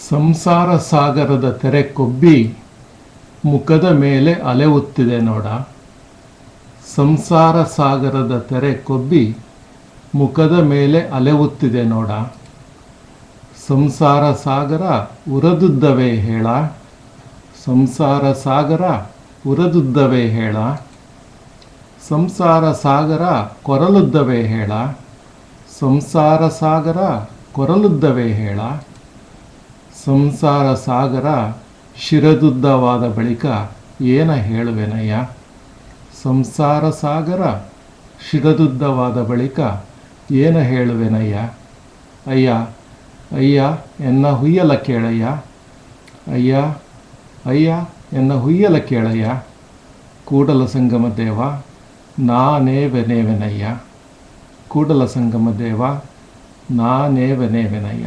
ಸಂಸಾರ ಸಾಗರದ ತೆರೆ ಕೊಬ್ಬಿ ಮುಖದ ಮೇಲೆ ಅಲೆಯುತ್ತಿದೆ ನೋಡ. ಸಂಸಾರ ಸಾಗರದ ತೆರೆ ಕೊಬ್ಬಿ ಮುಖದ ಮೇಲೆ ಅಲೆಯುತ್ತಿದೆ ನೋಡ. ಸಂಸಾರ ಸಾಗರ ಉರದುದ್ದವೇ ಹೇಳ. ಸಂಸಾರ ಸಾಗರ ಉರದುದ್ದವೇ ಹೇಳ. ಸಂಸಾರ ಸಾಗರ ಕೊರಲುದ್ದವೇ ಹೇಳ. ಸಂಸಾರ ಸಾಗರ ಕೊರಲುದ್ದವೇ ಹೇಳ. ಸಂಸಾರ ಸಾಗರ ಶಿರದುದ್ದವಾದ ಬಳಿಕ ಏನ ಹೇಳುವೆನಯ್ಯ. ಸಂಸಾರ ಸಾಗರ ಶಿರದುದ್ದವಾದ ಬಳಿಕ ಏನ ಹೇಳುವೆನಯ್ಯ. ಅಯ್ಯ ಅಯ್ಯ ಎನ್ನ ಹುಯ್ಯಲ ಕೇಳಯ್ಯ. ಅಯ್ಯ ಅಯ್ಯ ಎನ್ನ ಹುಯ್ಯಲ ಕೇಳಯ್ಯ. ಕೂಡಲ ಸಂಗಮ ದೇವ ನಾನೇವೆನೇವೆನಯ್ಯ. ಕೂಡಲ ಸಂಗಮ ದೇವ ನಾನೇವೆನೇವೆನಯ್ಯ.